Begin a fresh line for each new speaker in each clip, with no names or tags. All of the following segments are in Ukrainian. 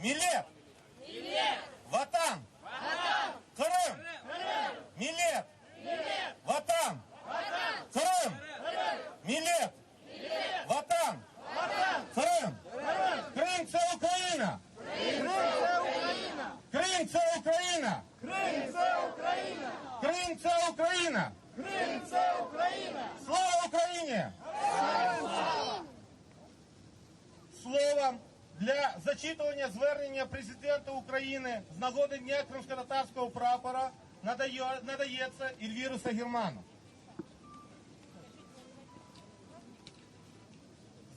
Милет! Ватан! Крым! Милет! Ватан! Крым! Милет! Ватан! Крым! Крым – це Україна! Крим – це Україна! Крим – це Україна! Слава Україні! Словом для зачитування звернення президента України з нагоди Дня кримськотатарського прапора надається Ельвіру Сагірману.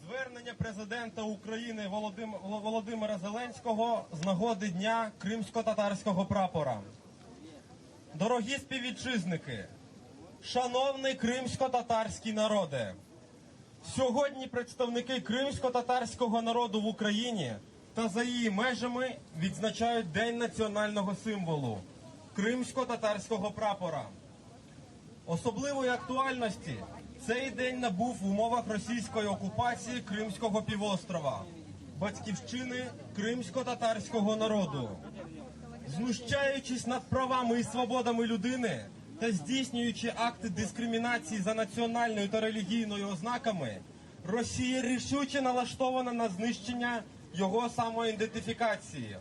Звернення президента України Володимира Зеленського з нагоди Дня кримсько-татарського прапора. Дорогі співвітчизники, шановний кримсько-татарський народе, сьогодні представники кримсько-татарського народу в Україні та за її межами відзначають День національного символу – кримсько-татарського прапора. Особливої актуальності цей день набув в умовах російської окупації Кримського півострова, батьківщини кримсько-татарського народу. Знущаючись над правами і свободами людини та здійснюючи акти дискримінації за національною та релігійною ознаками, Росія рішуче налаштована на знищення його самоідентифікації.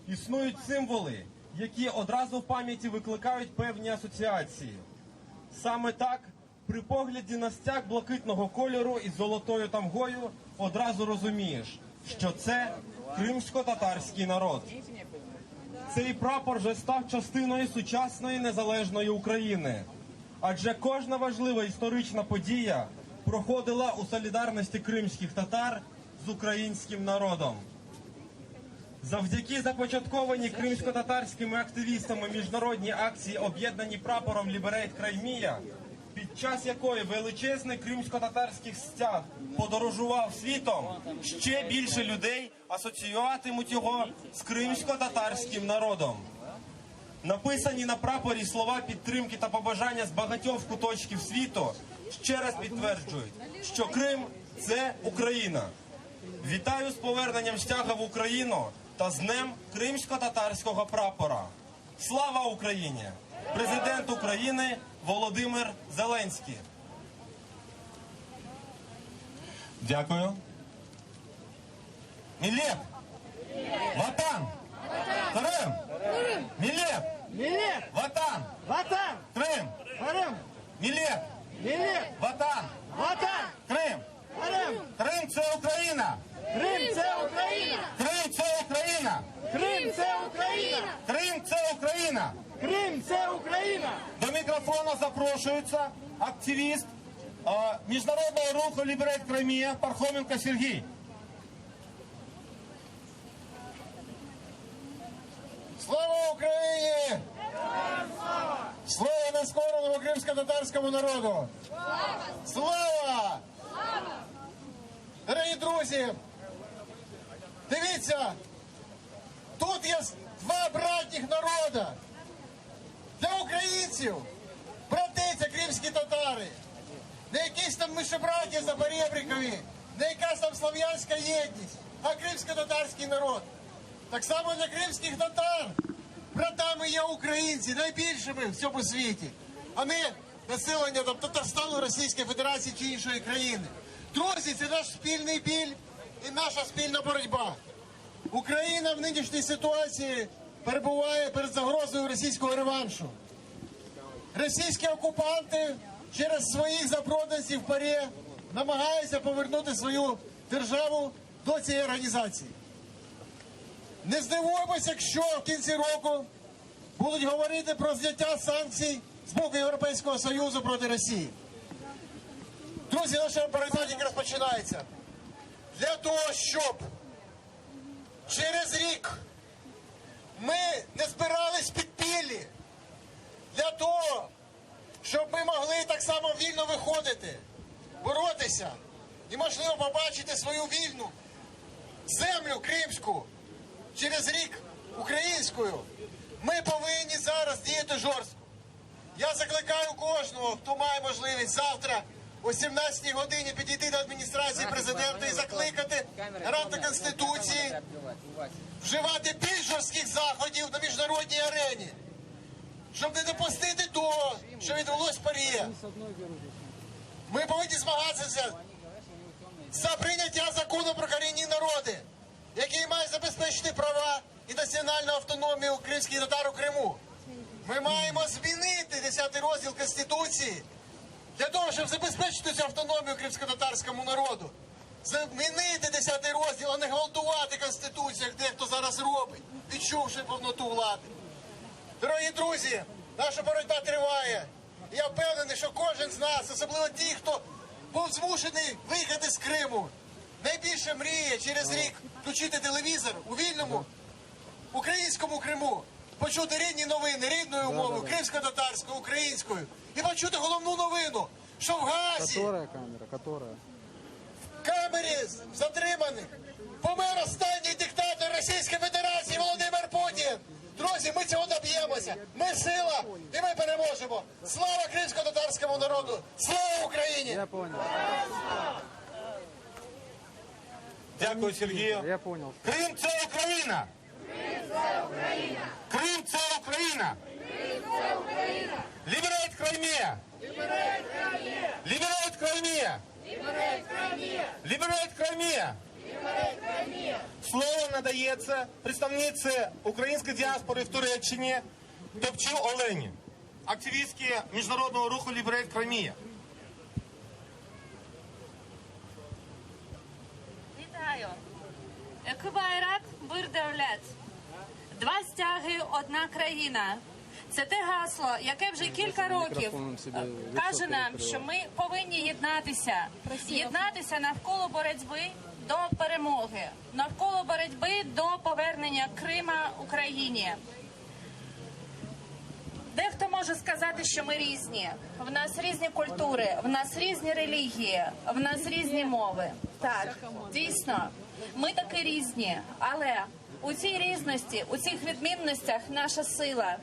Існують символи, які одразу в пам'яті викликають певні асоціації. Саме так, при погляді на стяг блакитного кольору із золотою тамгою одразу розумієш, що це кримсько-татарський народ. Цей прапор вже став частиною сучасної незалежної України, адже кожна важлива історична подія проходила у солідарності кримських татар з українським народом. Завдяки започаткованій кримсько-татарськими активістами міжнародній акції «Об'єднані прапором Liberate Crimea», під час якої величезний кримсько-татарський стяг подорожував світом, ще більше людей асоціюватимуть його з кримсько-татарським народом. Написані на прапорі слова підтримки та побажання з багатьох куточків світу ще раз підтверджують, що Крим – це Україна. Вітаю з поверненням стяга в Україну та з Днем кримсько-татарського прапора. Слава Україні! Президент України Володимир Зеленський.
Дякую. Милет! Ватан! Крым! Милет! Ватан! Крым! Милет! Ватан! Крым! Крим – це Україна! Крим – це Україна! Крим – це Україна! До мікрофона запрошується активіст міжнародного руху Liberate Crimea Пархоменко Сергій.
Слава Україні! Слава нескореному кримсько-татарському народу! Слава! Дорогі друзі, дивіться, тут є два братніх народа. Для українців брати це кримські татари. Не якісь там мишебраті запорєбрикові, не якась там слов'янська єдність, а кримсько-татарський народ. Так само для кримських татар братами є українці, найбільшими в цьому світі, а не населення там Татарстану, Російської Федерації чи іншої країни. Друзі, це наш спільний біль і наша спільна боротьба. Україна в нинішній ситуації перебуває перед загрозою російського реваншу. Російські окупанти через своїх запроданців в ПАРЄ намагаються повернути свою державу до цієї організації. Не здивуємося, якщо в кінці року будуть говорити про зняття санкцій з боку Європейського Союзу проти Росії. Друзі, наша боротьба тільки розпочинається. Для того, щоб через рік ми не збирались в підпіллі, для того, щоб ми могли так само вільно виходити, боротися і, можливо, побачити свою вільну землю кримську через рік українською, ми повинні зараз діяти жорстко. Я закликаю кожного, хто має можливість завтра о 17-й годині підійти до адміністрації президента і закликати Раду Конституції вживати більш жорстких заходів на міжнародній арені, щоб не допустити того, що відбулось в ПАРЄ. Ми повинні змагатися за прийняття закону про корінні народи, який має забезпечити права і національну автономію кримських татар у Криму. Ми маємо змінити 10-й розділ Конституції для того, щоб забезпечити цю автономію кримсько-татарському народу. Змінити 10-й розділ, а не гвалтувати Конституцію, як дехто зараз робить, відчувши повноту влади. Дорогі друзі, наша боротьба триває. Я впевнений, що кожен з нас, особливо ті, хто був змушений виїхати з Криму, найбільше мріє через рік включити телевізор у вільному українському Криму, почути рідні новини, рідною мовою, кримсько-татарською, українською, і почути головну новину, що в Газі,
Которая камера? Которая?
в камері затриманих, помер останній диктатор Російської Федерації Володимир Путін. Друзі, ми цього доб'ємося. Ми сила, і ми переможемо. Слава кримсько-татарському народу! Слава Україні!
Я понял.
Дякую, Сергію.
Я понял.
Крим – це Україна! Крим – це Україна! Ліберейт Краймія! Ліберейт Краймія! Ліберейт Краймія! Слово надається представниці української діаспори в Туреччині Топчу Олені, активістки міжнародного руху Ліберейт Краймія.
Вітаю! Еквайрат Бирдевлет. Два стяги, одна країна. Це те гасло, яке вже кілька років каже нам, що ми повинні єднатися. Єднатися навколо боротьби до перемоги, навколо боротьби до повернення Крима Україні. Дехто може сказати, що ми різні. В нас різні культури, в нас різні релігії, в нас різні мови. Так, дійсно, ми таки різні, але у цій різності, у цих відмінностях наша сила.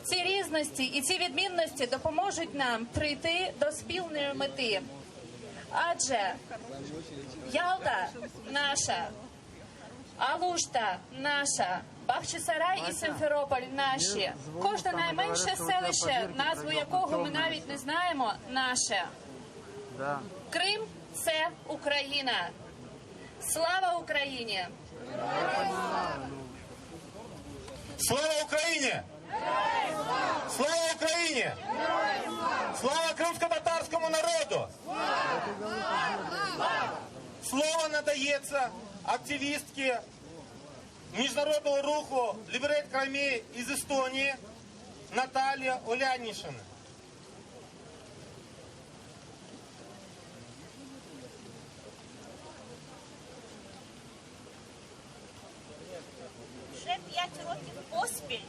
Ці різності і ці відмінності допоможуть нам прийти до спільної мети. Адже Ялта наша, Алушта наша, Бахчисарай і Симферополь наші. Кожне найменше селище, назву якого ми навіть не знаємо, наше.
Да.
Крим – це Україна. Слава Україні!
Слава Україні! Слава Україні! Слава кримсько-татарському народу! Слово надається активістки міжнародного руху Ліберейт Краймія із Естонії Наталія Олянішина.
Вже 5 років поспіль,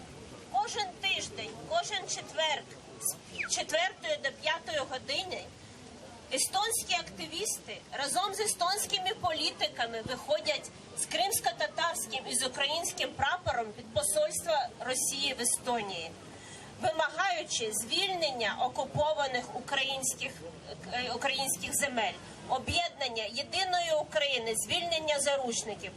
кожен тиждень, кожен четвер, з 4 до 5 години, естонські активісти разом з естонськими політиками виходять з кримсько-татарським і з українським прапором від посольства Росії в Естонії, вимагаючи звільнення окупованих українських земель, об'єднання єдиної України, звільнення заручників.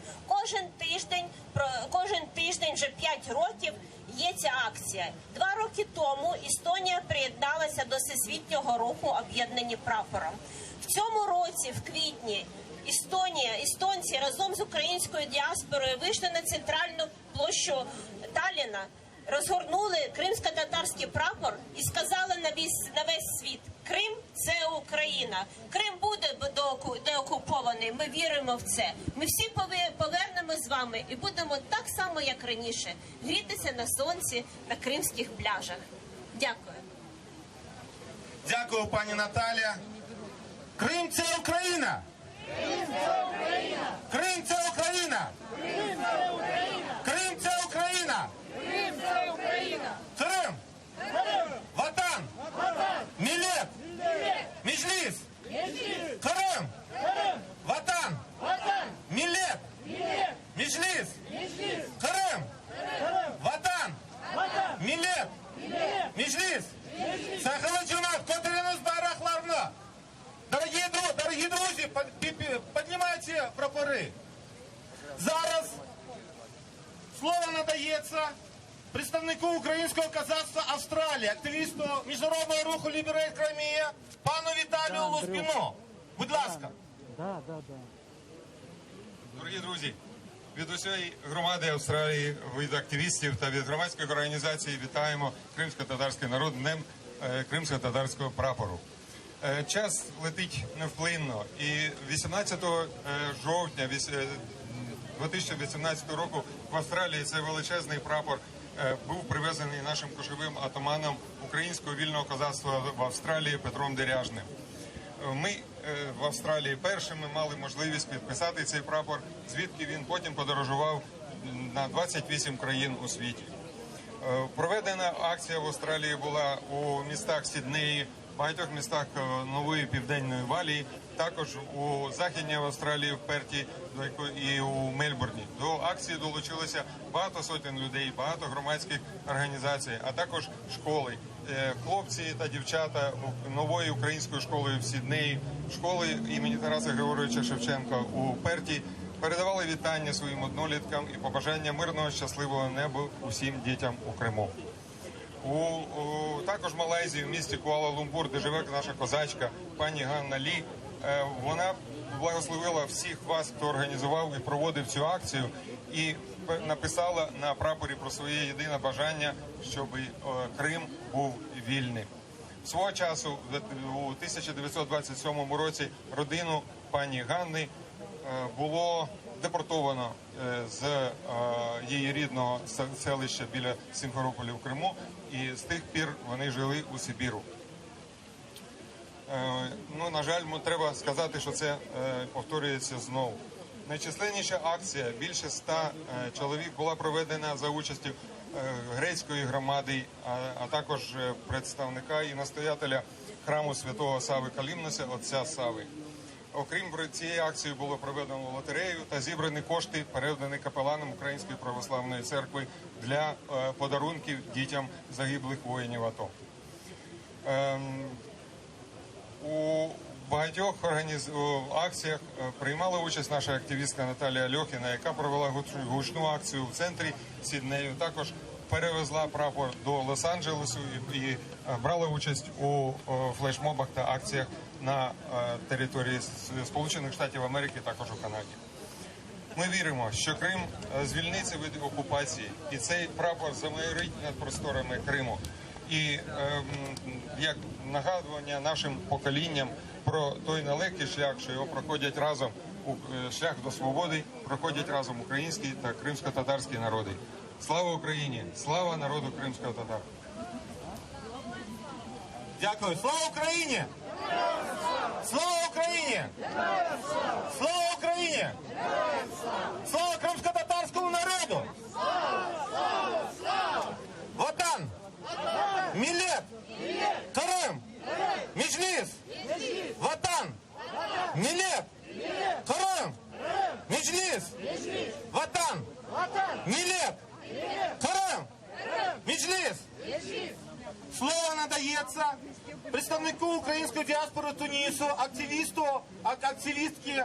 Кожен тиждень вже 5 років є ця акція. 2 роки тому Естонія приєдналася до всесвітнього руху «Об'єднані прапором». В цьому році, в квітні, естонці разом з українською діаспорою вийшли на центральну площу Талліна, розгорнули кримсько-татарський прапор і сказали на весь світ: Крим – це Україна. Крим буде деокупований, ми віримо в це. Ми всі повернемо з вами і будемо так само, як раніше, грітися на сонці на кримських пляжах. Дякую.
Дякую, пані Наталія. Крим – це Україна! Крим – це Україна! Крим – це Україна! Крим – це Україна! Крим! Ватан! Мілет! Меджліс! Крим! Ватан! Мілет! Меджліс! Крим! Ватан! Мілет! Меджліс! Сахалычунак, Котыринус bayraklarını Слово надається представнику українського козацтва Австралії, активісту міжнародного руху Liberate Crimea, пану Віталію Лузбіну. Будь ласка.
Да, да, да.
Дорогі друзі, від усієї громади Австралії, від активістів та від громадських організацій вітаємо кримсько-татарський народ Днем кримсько-татарського прапору. Час летить невплинно, і 18 жовтня 2018 року в Австралії цей величезний прапор був привезений нашим кошовим атаманом українського вільного козацтва в Австралії Петром Деряжним. Ми в Австралії першими мали можливість підписати цей прапор, звідки він потім подорожував на 28 країн у світі. Проведена акція в Австралії була у містах Сіднеї, багатьох містах Нової Південної Валії, також у Західній Австралії, в Перті і у Мельбурні. До акції долучилося багато сотень людей, багато громадських організацій, а також школи. Хлопці та дівчата нової української школи в Сіднеї, школи імені Тараса Григоровича Шевченка у Перті передавали вітання своїм одноліткам і побажання мирного, щасливого неба усім дітям у Криму. Також в Малайзії, в місті Куала-Лумпур, де живе наша козачка, пані Ганна Лі, вона благословила всіх вас, хто організував і проводив цю акцію, і написала на прапорі про своє єдине бажання, щоб Крим був вільним. Свого часу, у 1927 році, родину пані Ганни було депортовано з її рідного селища біля Сімферополя в Криму, і з тих пір вони жили у Сибіру. На жаль, треба сказати, що це повторюється знову. Найчисленніша акція, більше 100 чоловік, була проведена за участю грецької громади, а також представника і настоятеля храму святого Сави Калімноса, отця Сави. Окрім цієї акції було проведено лотерею та зібрані кошти, передані капеланам Української православної церкви для подарунків дітям загиблих воїнів АТО. У багатьох акціях приймала участь наша активістка Наталія Льохіна, яка провела гучну акцію в центрі Сіднею. Також перевезла прапор до Лос-Анджелесу і брала участь у флешмобах та акціях на території Сполучених Штатів Америки, також у Канаді. Ми віримо, що Крим звільниться від окупації, і цей прапор замайорить над просторами Криму. І як нагадування нашим поколінням про той нелегкий шлях, що його проходять разом, шлях до свободи, проходять разом українські та кримсько-татарські народи. Слава Україні! Слава народу кримського татар!
Дякую. Слава Україні! Слава Україні! Слава Україні! Слава кримсько-татарському народу! Ватан! Мілет! Крим! Меджліс! Ватан! Мілет! Крим! Меджліс! Ватан! Мілет! Крим! Меджліс! Слово надається представнику української діаспори Тунісу, активістки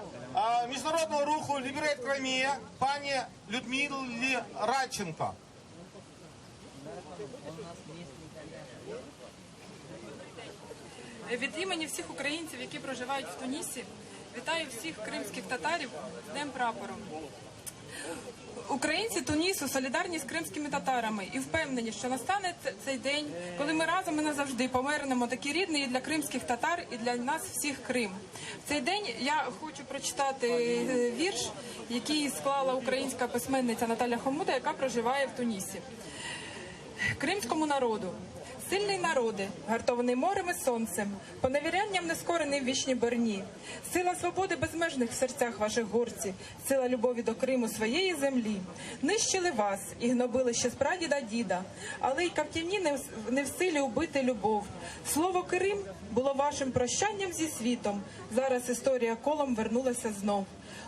міжнародного руху Liberate Crimea, пані Людмилі Радченко.
Від імені всіх українців, які проживають в Тунісі, вітаю всіх кримських татарів з Днем прапору. Українці Тунісу солідарні з кримськими татарами і впевнені, що настане цей день, коли ми разом і назавжди повернемо такий рідний і для кримських татар, і для нас всіх Крим. В цей день я хочу прочитати вірш, який склала українська письменниця Наталя Хомуда, яка проживає в Тунісі. Кримському народу. Сильний народи, гартований морем і сонцем, поневірянням нескорений в вічній борні. Сила свободи безмежних в серцях ваших горців, сила любові до Криму своєї землі. Нищили вас і гнобили ще з прадіда діда, але й кавтівні не в силі убити любов. Слово Крим було вашим прощанням зі світом, зараз історія колом вернулася знов.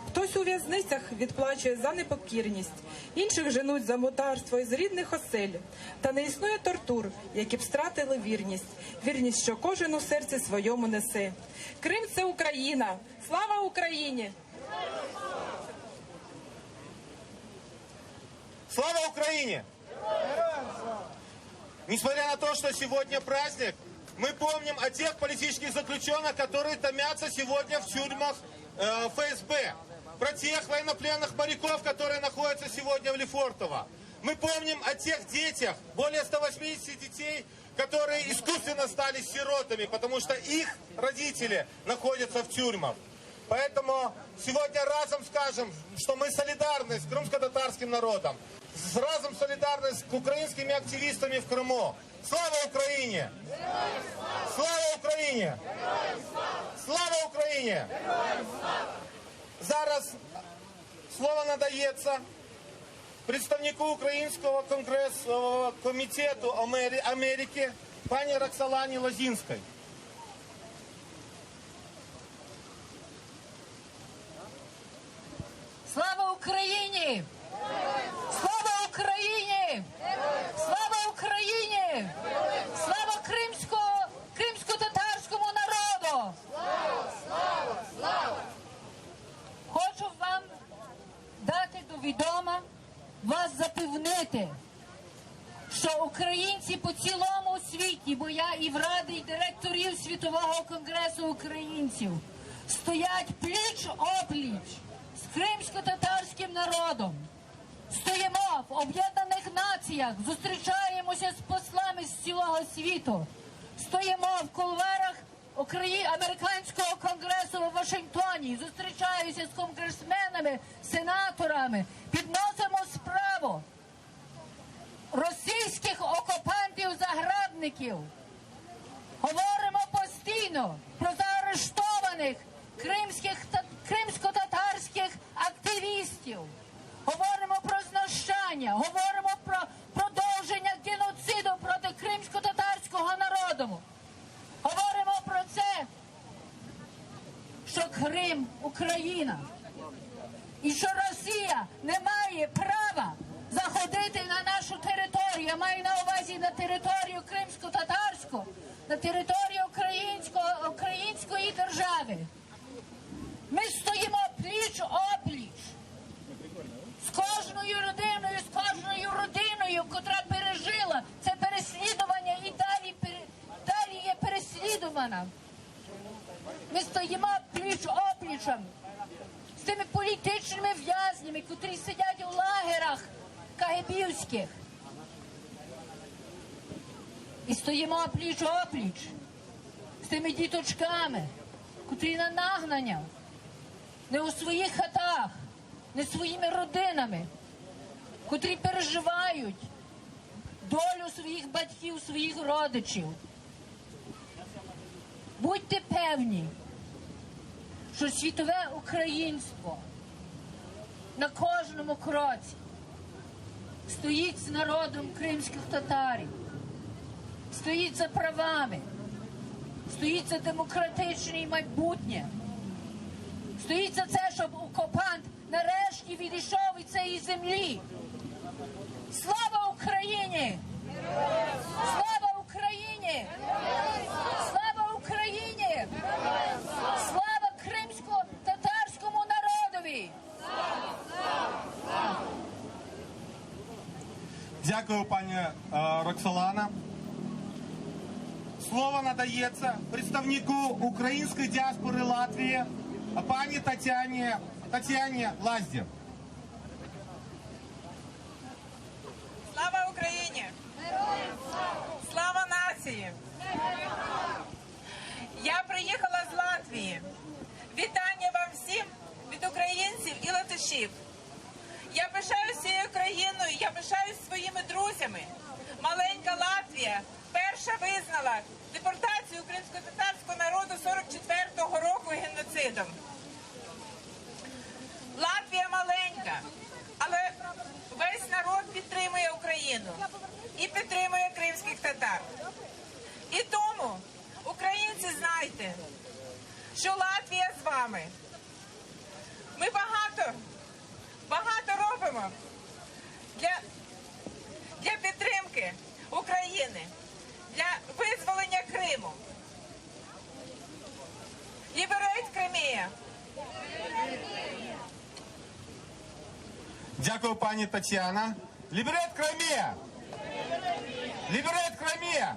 Хтось у в'язницях відплачує за непокірність, інших женуть за мотарство із рідних осель. Та не існує тортур, які б стратили вірність, вірність, що кожен у серці своєму несе. Крим – це Україна! Слава Україні!
Слава Украине! Несмотря на то, что сегодня праздник, мы помним о тех политических заключенных, которые томятся сегодня в тюрьмах ФСБ. Про тех военнопленных моряков, которые находятся сегодня в Лефортово. Мы помним о тех детях, более 180 детей, которые искусственно стали сиротами, потому что их родители находятся в тюрьмах. Поэтому сегодня разом скажем, что мы солидарны с крымско-татарским народом, разом солидарны с украинскими активистами в Крыму. Слава Украине! Слава Україні! Слава Україні! Зараз слово надається представнику Українського конгресового комітету Америки пані Роксолані Лозінській.
Слава Україні! Слава Україні! Слава Україні! Слава кримсько-татарському народу! Хочу вам дати до відома, вас запевнити, що українці по цілому світі, бо я і в раді, і директорів Світового конгресу українців, стоять пліч-опліч з кримсько-татарським народом. Стоїмо в Об'єднаних Націях, зустрічаємося з послами з цілого світу. Стоїмо в кулуарах Американського конгресу в Вашингтоні, зустрічаюся з конгресменами, сенаторами, підносимо справу російських окупантів-загарбників. Говоримо постійно про заарештованих кримсько-татарських активістів. Говоримо про знущання, говоримо про продовження геноциду проти кримсько-татарського народу. Говоримо про це, що Крим – Україна. І що Росія не має права заходити на нашу територію. Я маю на увазі на територію кримсько-татарську, на територію української держави. Ми стоїмо пліч-опліч з кожною людиною, з кожною родиною, котра пережила це переслідування і далі є переслідувана. Ми стоїмо пліч-оплічем з тими політичними в'язнями, котрі сидять у лагерах кагебівських. І стоїмо пліч-опліч з тими діточками, котрі на нагнання, не у своїх хатах, не своїми родинами, котрі переживають долю своїх батьків, своїх родичів. Будьте певні, що світове українство на кожному кроці стоїть з народом кримських татарів, стоїть за правами, стоїть за демократичне майбутнє, стоїть за це, щоб окупант нарешті відійшов від цієї землі. Слава Україні! Слава Україні! Слава Україні! Слава кримсько-татарському народові!
Дякую, пані Роксолана. Слово надається представнику української діаспори Латвії, пані Тетяні Лазді.
Слава Україні! Слава нації! Я приїхала з Латвії. Вітання вам всім від українців і латишів. Я пишаюсь цією країною, я пишаюсь своїми друзями. Маленька Латвія перша визнала депортацію кримсько-татарського народу 44-го року геноцидом. Латвія маленька, але весь народ підтримує Україну і підтримує кримських татар. І тому, українці, знайте, що Латвія з вами. Ми багато робимо для підтримки України, для визволення Криму. Ліберейт Кримія!
Дякую, пані Тетяна. Ліберет Кремія! Ліберет Кремія!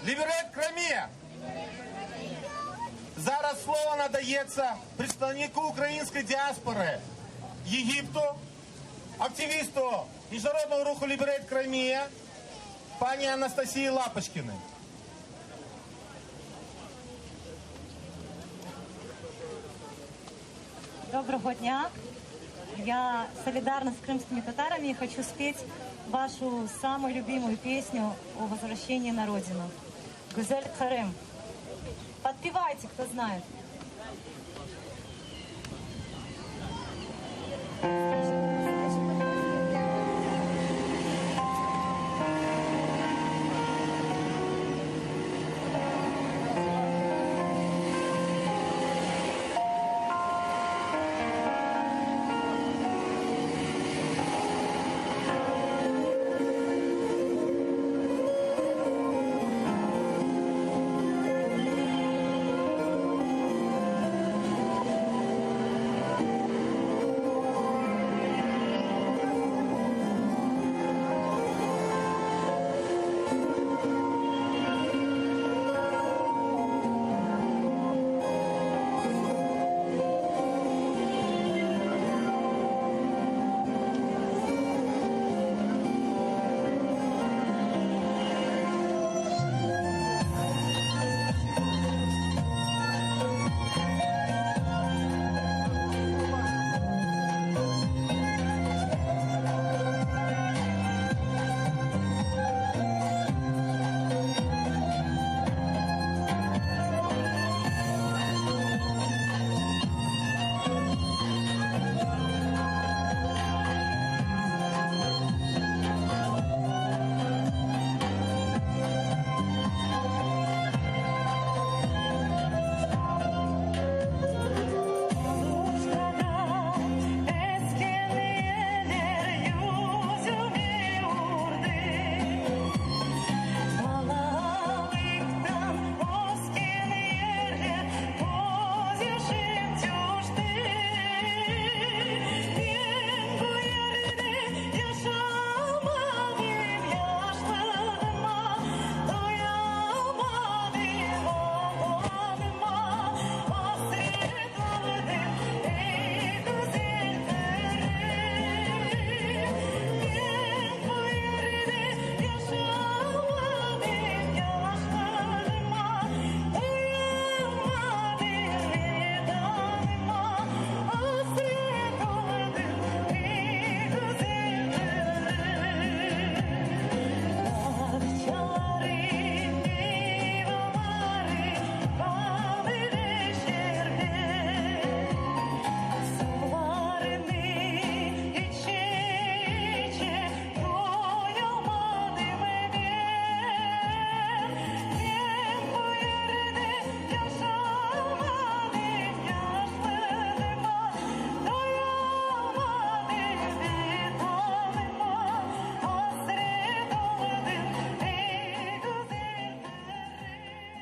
Ліберет Кремія! Зараз слово надається представнику української діаспори Єгипту, активісту міжнародного руху Ліберет Кремія, пані Анастасії Лапочкіної.
Доброго дня. Я солидарна с крымскими татарами и хочу спеть вашу самую любимую песню о возвращении на родину. Гузель Карем. Подпевайте, кто знает.